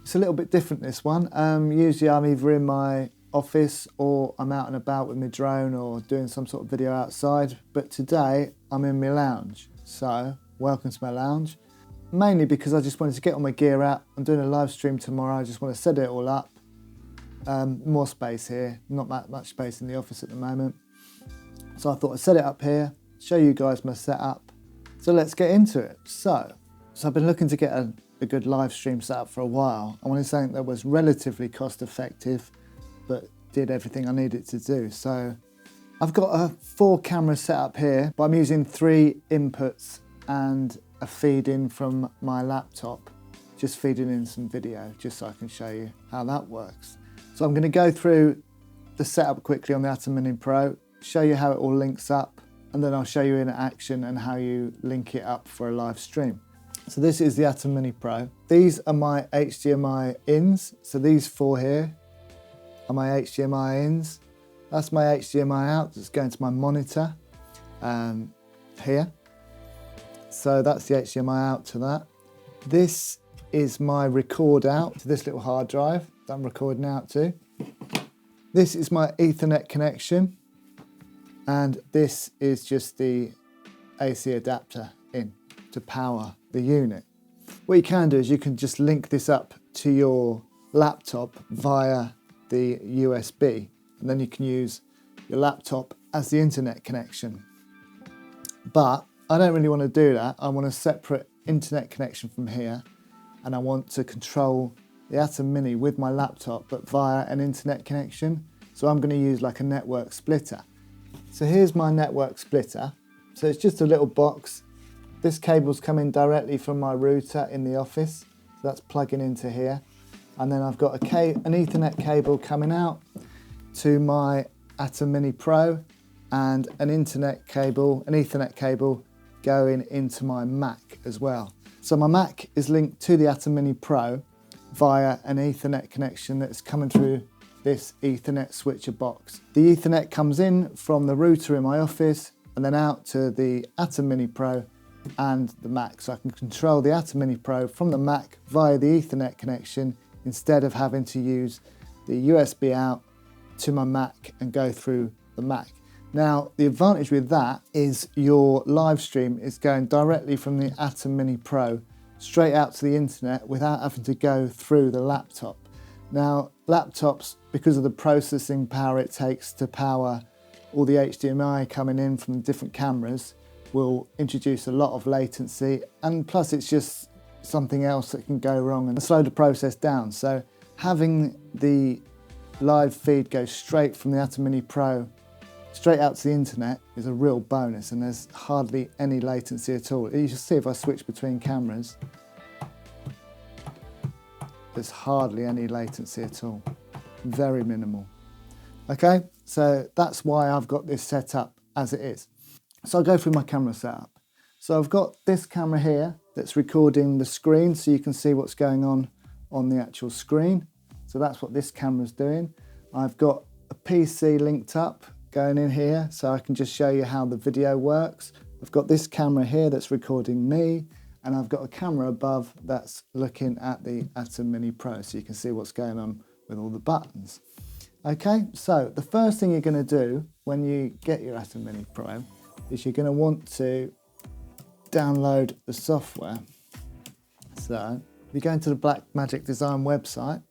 It's a little bit different, this one. Usually I'm either in my office or I'm out and about with my drone or doing some sort of video outside, but today I'm in my lounge. So welcome to my lounge, mainly because I just wanted to get all my gear out. I'm doing a live stream tomorrow. I just want to set it all up. More space here, not that much space in the office at the moment. So I thought I'd set it up here, show you guys my setup. So let's get into it. So I've been looking to get a good live stream set up for a while. I wanted something that was relatively cost effective, but did everything I needed to do. So I've got a 4 camera setup here, but I'm using 3 inputs and a feed in from my laptop, just feeding in some video, just so I can show you how that works. So I'm going to go through the setup quickly on the Atem Mini Pro, show you how it all links up, and then I'll show you in action and how you link it up for a live stream. So this is the Atem Mini Pro. These are my HDMI ins. So these 4 here are my HDMI ins. That's my HDMI out that's going to my monitor here. So that's the HDMI out to that. This is my record out to this little hard drive that I'm recording out to. This is my Ethernet connection, and this is just the AC adapter in to power the unit. What you can do is you can just link this up to your laptop via the USB, and then you can use your laptop as the internet connection. But I don't really want to do that. I want a separate internet connection from here, and I want to control the Atem Mini with my laptop but via an internet connection. So I'm going to use like a network splitter. So here's my network splitter. So it's just a little box. This cable's coming directly from my router in the office. So that's plugging into here. And then I've got an Ethernet cable coming out to my Atem Mini Pro and an Ethernet cable going into my Mac as well. So my Mac is linked to the Atem Mini Pro via an Ethernet connection that's coming through this Ethernet switcher box. The Ethernet comes in from the router in my office and then out to the Atem Mini Pro and the Mac. So I can control the Atem Mini Pro from the Mac via the Ethernet connection instead of having to use the USB out to my Mac and go through the Mac. Now, the advantage with that is your live stream is going directly from the Atem Mini Pro straight out to the internet without having to go through the laptop. Now, laptops, because of the processing power it takes to power all the HDMI coming in from different cameras, will introduce a lot of latency, and plus it's just something else that can go wrong and slow the process down. So having the live feed go straight from the Atem Mini Pro straight out to the internet is a real bonus, and there's hardly any latency at all. You can see if I switch between cameras, there's hardly any latency at all, very minimal. Okay, so that's why I've got this set up as it is. So I'll go through my camera setup. So I've got this camera here that's recording the screen so you can see what's going on the actual screen. So that's what this camera's doing. I've got a PC linked up going in here so I can just show you how the video works. I've got this camera here that's recording me, and I've got a camera above that's looking at the Atem Mini Pro so you can see what's going on with all the buttons. Okay, so the first thing you're going to do when you get your Atem Mini Pro is you're going to want to download the software. So if you go into the Blackmagic Design website,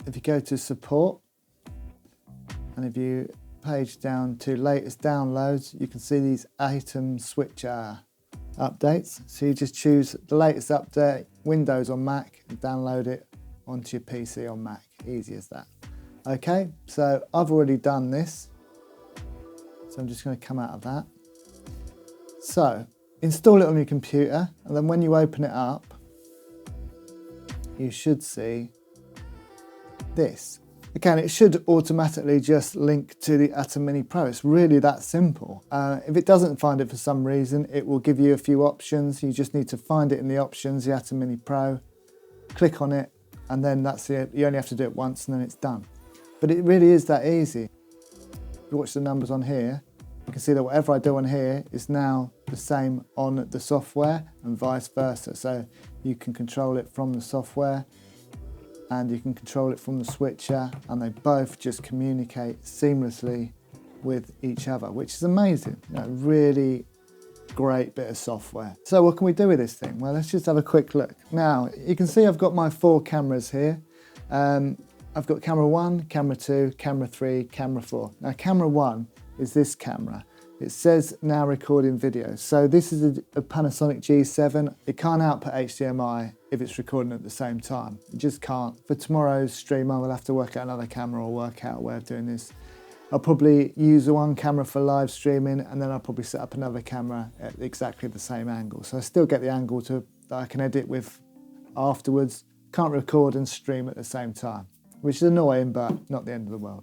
if you go to support, and if you page down to latest downloads, you can see these Atem switcher updates. So you just choose the latest update, Windows on Mac, and download it onto your PC on Mac. Easy as that. Okay, so I've already done this. So I'm just going to come out of that. So install it on your computer, and then when you open it up, you should see this. Again, it should automatically just link to the Atem Mini Pro. It's really that simple. If it doesn't find it for some reason, it will give you a few options. You just need to find it in the options, the Atem Mini Pro, click on it, and then that's it. You only have to do it once and then it's done. But it really is that easy. If you watch the numbers on here, you can see that whatever I do on here is now the same on the software and vice versa. So you can control it from the software and you can control it from the switcher, and they both just communicate seamlessly with each other, which is amazing. You know, really great bit of software. So what can we do with this thing? Well, let's just have a quick look. Now, you can see I've got my 4 cameras here. I've got camera 1, camera 2, camera 3, camera 4. Now, camera 1 is this camera. It says now recording video. So this is a Panasonic G7. It can't output HDMI if it's recording at the same time. It just can't. For tomorrow's stream, I will have to work out another camera or work out a way of doing this. I'll probably use one camera for live streaming, and then I'll probably set up another camera at exactly the same angle. So I still get the angle that I can edit with afterwards. Can't record and stream at the same time, which is annoying, but not the end of the world.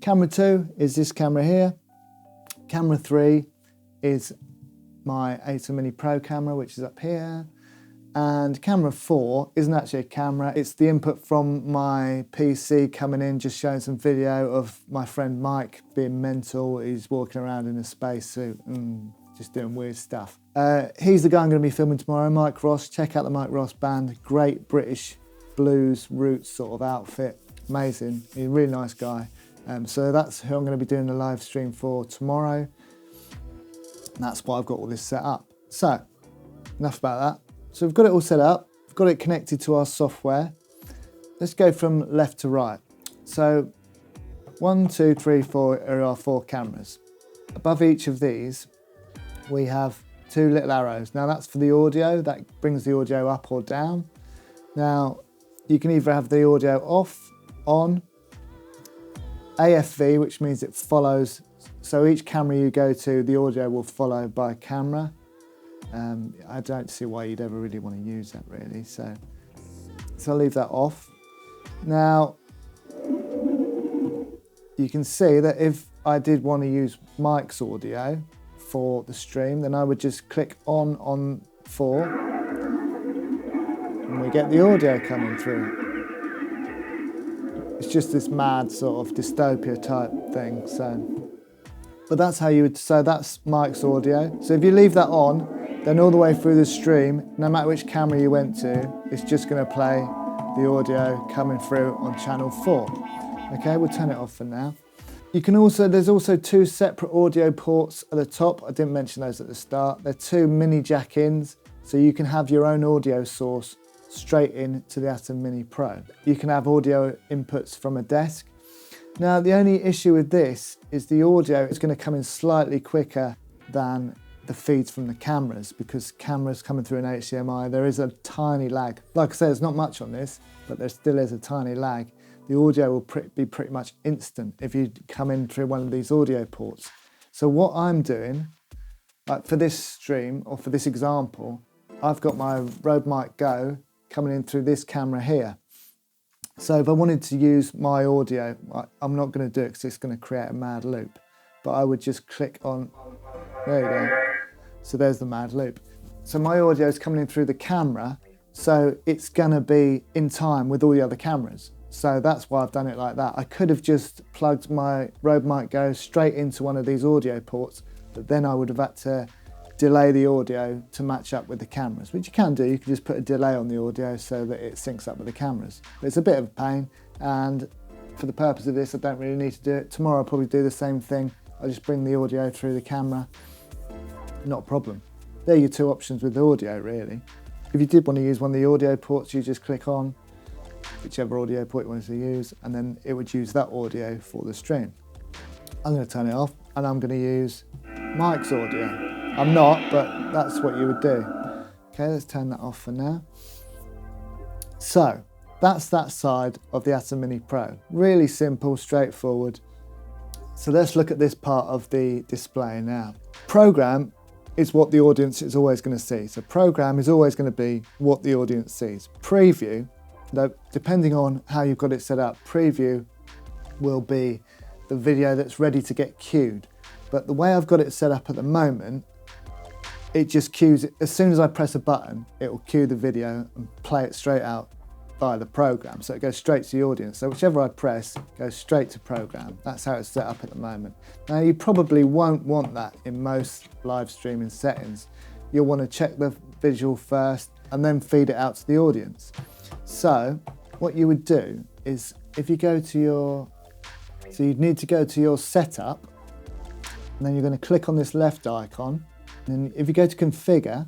Camera 2 is this camera here. Camera 3 is my Atem Mini Pro camera, which is up here. And camera 4 isn't actually a camera, it's the input from my PC coming in, just showing some video of my friend Mike being mental. He's walking around in a spacesuit and just doing weird stuff. He's the guy I'm going to be filming tomorrow, Mike Ross. Check out the Mike Ross band, great British blues roots sort of outfit, amazing. He's a really nice guy. So that's who I'm going to be doing the live stream for tomorrow. And that's why I've got all this set up. So, enough about that. So we've got it all set up, we've got it connected to our software. Let's go from left to right. So 1, 2, 3, 4 are our 4 cameras. Above each of these, we have 2 little arrows. Now that's for the audio, that brings the audio up or down. Now you can either have the audio off, on, AFV, which means it follows. So each camera you go to, the audio will follow by camera. I don't see why you'd ever really want to use that really, so I'll leave that off. Now, you can see that if I did want to use Mike's audio for the stream, then I would just click on 4, and we get the audio coming through. It's just this mad sort of dystopia type thing, but that's how you would, so that's Mike's audio. So if you leave that on, then all the way through the stream, no matter which camera you went to, it's just going to play the audio coming through on channel 4. Okay, we'll turn it off for now. You can also, there's also 2 separate audio ports at the top. I didn't mention those at the start. They're 2 mini jack-ins, so you can have your own audio source straight into the Atem Mini Pro. You can have audio inputs from a desk. Now, the only issue with this is the audio is going to come in slightly quicker than the feeds from the cameras, because cameras coming through an HDMI, there is a tiny lag. Like I said, there's not much on this, but there still is a tiny lag. The audio will be pretty much instant if you come in through one of these audio ports. So what I'm doing, like for this stream or for this example, I've got my Rode Mic Go coming in through this camera here. So if I wanted to use my audio, I'm not going to do it because it's going to create a mad loop, but I would just click on, there you go. So there's the mad loop. So my audio is coming in through the camera, so it's gonna be in time with all the other cameras. So that's why I've done it like that. I could have just plugged my Rode Mic Go straight into one of these audio ports, but then I would have had to delay the audio to match up with the cameras, which you can do. You can just put a delay on the audio so that it syncs up with the cameras. But it's a bit of a pain, and for the purpose of this, I don't really need to do it. Tomorrow I'll probably do the same thing. I'll just bring the audio through the camera. Not a problem. There are your 2 options with the audio really. If you did want to use one of the audio ports, you just click on whichever audio port you wanted to use, and then it would use that audio for the stream. I'm going to turn it off, and I'm going to use Mike's audio. I'm not, but that's what you would do. Okay, let's turn that off for now. So that's that side of the Atem Mini Pro. Really simple, straightforward. So let's look at this part of the display now. Program is what the audience is always going to see. So program is always going to be what the audience sees. Preview, though, depending on how you've got it set up, preview will be the video that's ready to get queued. But the way I've got it set up at the moment, it just queues it. As soon as I press a button, it will cue the video and play it straight out via the program. So it goes straight to the audience. So whichever I press, goes straight to program. That's how it's set up at the moment. Now you probably won't want that in most live streaming settings. You'll want to check the visual first and then feed it out to the audience. So what you would do is if you go to your, so you'd need to go to your setup, and then you're going to click on this left icon, and if you go to configure,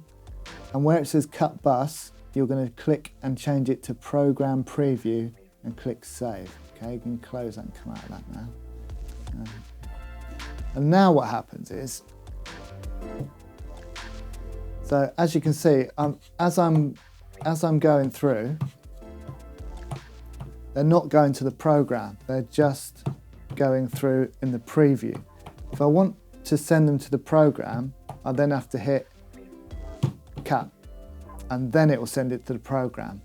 and where it says cut bus, you're going to click and change it to program preview and click save. Okay, you can close that and come out of that now. And now what happens is, so as you can see, as I'm going through, they're not going to the program, they're just going through in the preview. If I want to send them to the program, I then have to hit cut, and then it will send it to the program.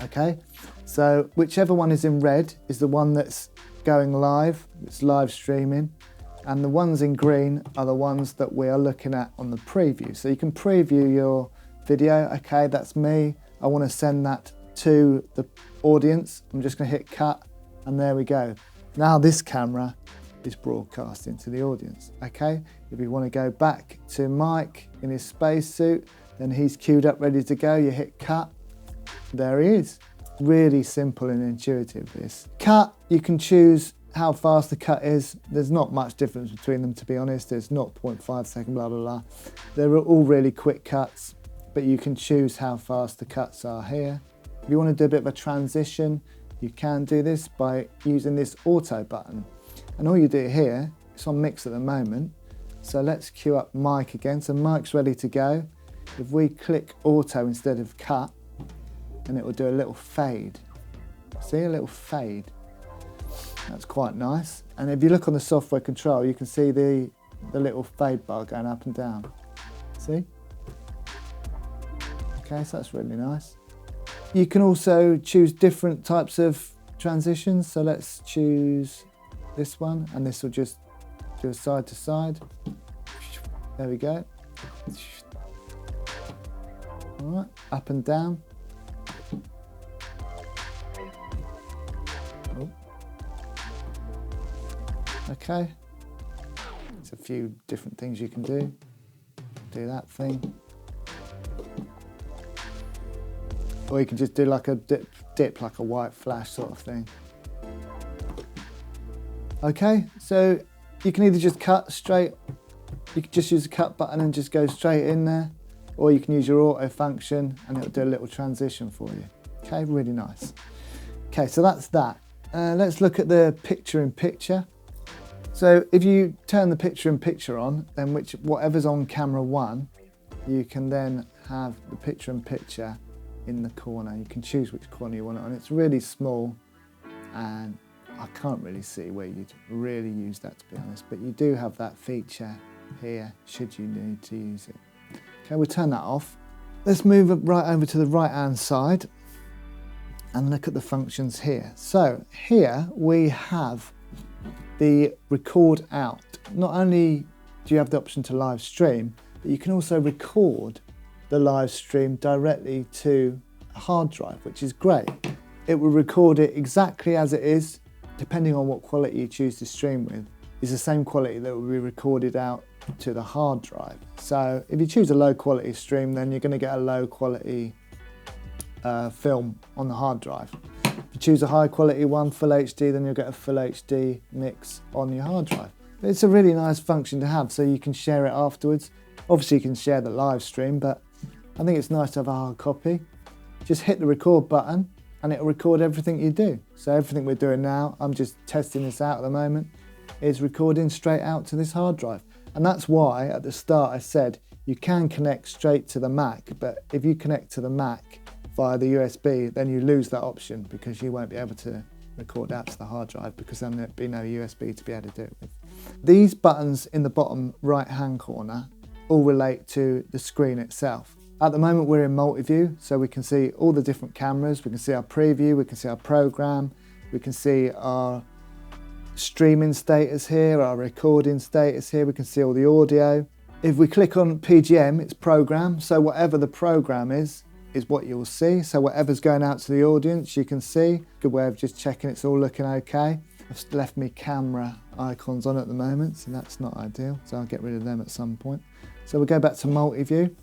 Okay, so whichever one is in red is the one that's going live, it's live streaming, and the ones in green are the ones that we are looking at on the preview. So you can preview your video. Okay, that's me, I want to send that to the audience. I'm just going to hit cut, and there we go. Now this camera is broadcasting to the audience. Okay, if you want to go back to Mike in his spacesuit, then he's queued up ready to go, you hit cut, there he is. Really simple and intuitive this. Cut, you can choose how fast the cut is. There's not much difference between them, to be honest. There's 0.5 second, blah, blah, blah. They're all really quick cuts, but you can choose how fast the cuts are here. If you want to do a bit of a transition, you can do this by using this auto button. And all you do here, it's on mix at the moment. So let's queue up Mike again. So Mike's ready to go. If we click auto instead of cut, and it will do a little fade. See, a little fade. That's quite nice. And if you look on the software control, you can see the little fade bar going up and down. See? Okay, so that's really nice. You can also choose different types of transitions. So let's choose this one, and this will just do a side to side. There we go. All right, up and down. Oh. Okay, there's a few different things you can do. Do that thing. Or you can just do like a dip like a white flash sort of thing. Okay, so you can either just cut straight, you can just use the cut button and just go straight in there, or you can use your auto function and it'll do a little transition for you. Okay, really nice. Okay, so that's that. Let's look at the picture-in-picture. So if you turn the picture-in-picture on, then whatever's on camera one, you can then have the picture-in-picture in the corner. You can choose which corner you want it on. It's really small, and I can't really see where you'd really use that, to be honest, but you do have that feature here should you need to use it. Okay, we'll turn that off. Let's move right over to the right-hand side and look at the functions here. So here we have the record out. Not only do you have the option to live stream, but you can also record the live stream directly to a hard drive, which is great. It will record it exactly as it is, depending on what quality you choose to stream with. It's the same quality that will be recorded out to the hard drive. So if you choose a low quality stream, then you're going to get a low quality film on the hard drive. If you choose a high quality one, full HD, then you'll get a full HD mix on your hard drive. But it's a really nice function to have, so you can share it afterwards. Obviously you can share the live stream, but I think it's nice to have a hard copy. Just hit the record button and it'll record everything you do. So everything we're doing now, I'm just testing this out at the moment, is recording straight out to this hard drive. And that's why at the start I said you can connect straight to the Mac, but if you connect to the Mac via the USB, then you lose that option because you won't be able to record out to the hard drive because then there'd be no USB to be able to do it with. These buttons in the bottom right hand corner all relate to the screen itself. At the moment we're in Multiview, so we can see all the different cameras, we can see our preview, we can see our program, we can see our streaming status here, our recording status here, we can see all the audio. If we click on PGM, it's program, so whatever the program is what you'll see. So whatever's going out to the audience, you can see. Good way of just checking it's all looking okay. I've left me camera icons on at the moment, so that's not ideal, so I'll get rid of them at some point. So we'll go back to Multiview.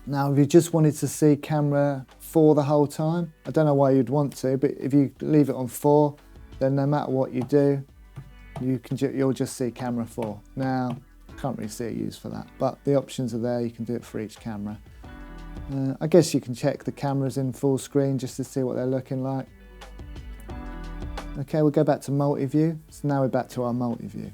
Now, if you just wanted to see camera 4 the whole time, I don't know why you'd want to, but if you leave it on 4, then no matter what you do, you'll just see camera 4. Now, I can't really see a use for that, but the options are there. You can do it for each camera. I guess you can check the cameras in full screen just to see what they're looking like. Okay, we'll go back to multi-view. So now we're back to our multi-view.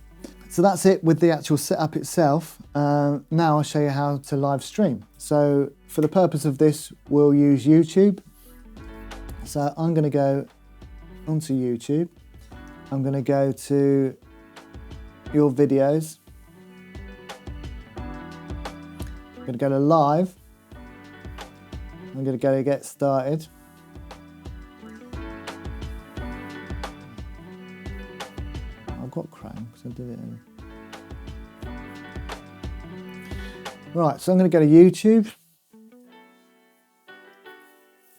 So that's it with the actual setup itself. Now I'll show you how to live stream. So for the purpose of this, we'll use YouTube. So I'm going to go onto YouTube. I'm going to go to your videos. I'm going to go to live. I'm going to go to get started. I've got Chrome because I did it earlier. Right, so I'm going to go to YouTube.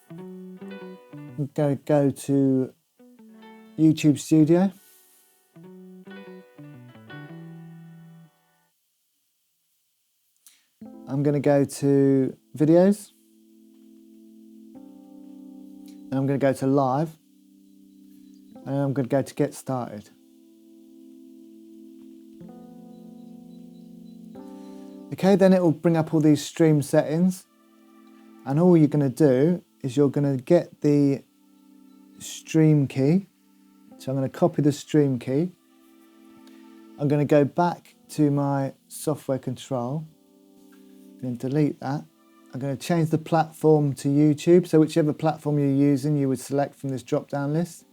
I'm going to go to YouTube Studio. I'm going to go to Videos. And I'm going to go to Live. And I'm going to go to Get Started. Okay, then it will bring up all these stream settings. And all you're going to do is you're going to get the stream key. So I'm going to copy the stream key. I'm going to go back to my software control. I'm going to delete that. I'm going to change the platform to YouTube. So whichever platform you're using, you would select from this drop-down list.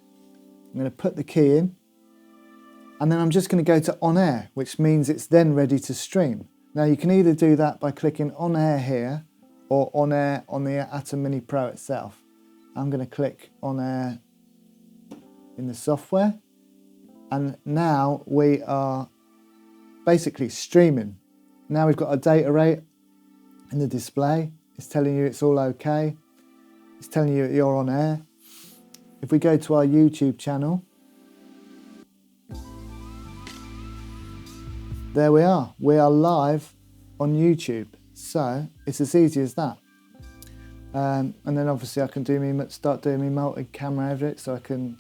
I'm going to put the key in. And then I'm just going to go to On Air, which means it's then ready to stream. Now you can either do that by clicking On Air here or On Air on the Atem Mini Pro itself. I'm going to click On Air in the software, and now we are basically streaming. Now we've got a data rate in the display. It's telling you it's all okay. It's telling you you're on air. If we go to our YouTube channel, there we are. We are live on YouTube. So it's as easy as that. And then obviously I can start doing my multi-camera edit, so I can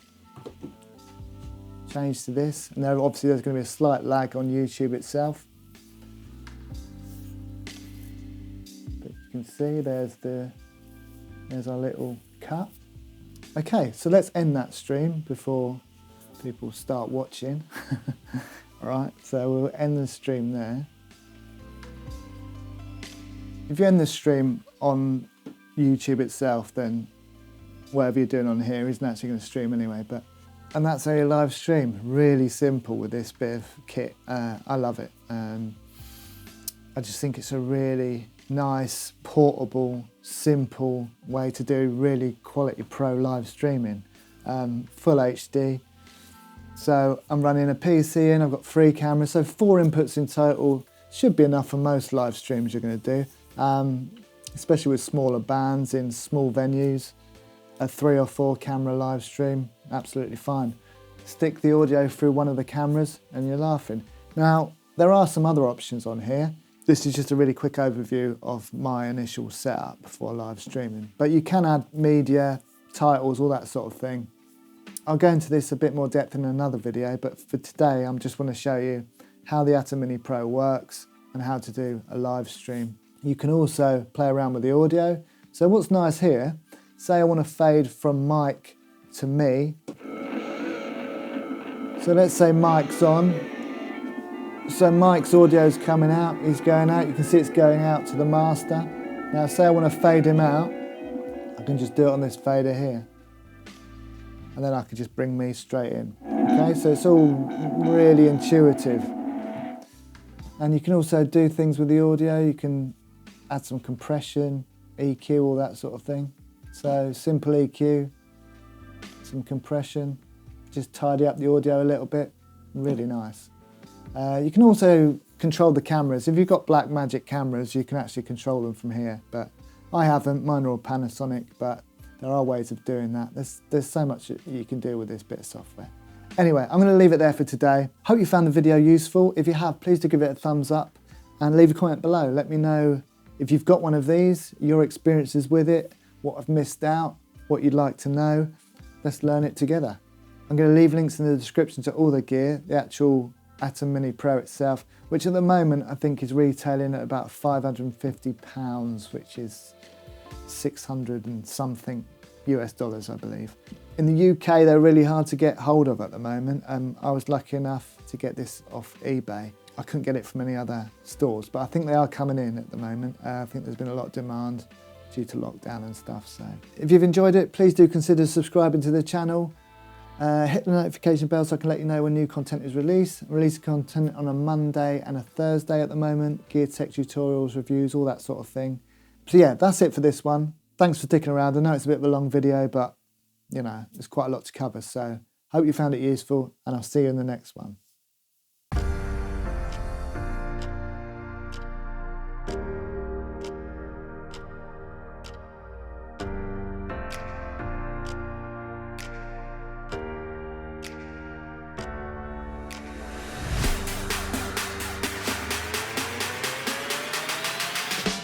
change to this. And then obviously there's going to be a slight lag on YouTube itself. But you can see there's our little cut. Okay, so let's end that stream before people start watching. All right, so we'll end the stream there. If you end the stream on YouTube itself, then whatever you're doing on here isn't actually going to stream anyway. And that's how you live stream. Really simple with this bit of kit. I love it. I just think it's a really nice, portable, simple way to do really quality pro live streaming. Full HD. So I'm running a PC in, I've got 3 cameras, so 4 inputs in total. Should be enough for most live streams you're going to do, especially with smaller bands in small venues. A 3 or 4 camera live stream, absolutely fine. Stick the audio through one of the cameras and you're laughing. Now, there are some other options on here. This is just a really quick overview of my initial setup for live streaming. But you can add media, titles, all that sort of thing. I'll go into this a bit more depth in another video, but for today I just want to show you how the Atem Mini Pro works and how to do a live stream. You can also play around with the audio. So what's nice here, say I want to fade from mic to me. So let's say mic's on. So Mike's audio is coming out, he's going out, you can see it's going out to the master. Now say I want to fade him out, I can just do it on this fader here. And then I could just bring me straight in. Okay, so it's all really intuitive. And you can also do things with the audio, you can add some compression, EQ, all that sort of thing. So simple EQ, some compression, just tidy up the audio a little bit, really nice. You can also control the cameras. If you've got Blackmagic cameras, you can actually control them from here, but I haven't, mine are all Panasonic, but there are ways of doing that. There's so much you can do with this bit of software. Anyway, I'm going to leave it there for today. Hope you found the video useful. If you have, please do give it a thumbs up and leave a comment below. Let me know If you've got one of these, your experiences with it, what I've missed out, what you'd like to know, let's learn it together. I'm going to leave links in the description to all the gear, the actual Atem Mini Pro itself, which at the moment I think is retailing at about £550, which is 600 and something US dollars, I believe. In the UK, they're really hard to get hold of at the moment. I was lucky enough to get this off eBay. I couldn't get it from any other stores, but I think they are coming in at the moment. I think there's been a lot of demand due to lockdown and stuff. So if you've enjoyed it, please do consider subscribing to the channel. Hit the notification bell so I can let you know when new content is released. I release content on a Monday and a Thursday at the moment. Gear tech tutorials, reviews, all that sort of thing. So yeah, that's it for this one. Thanks for sticking around. I know it's a bit of a long video, but you know, there's quite a lot to cover. So hope you found it useful, and I'll see you in the next one.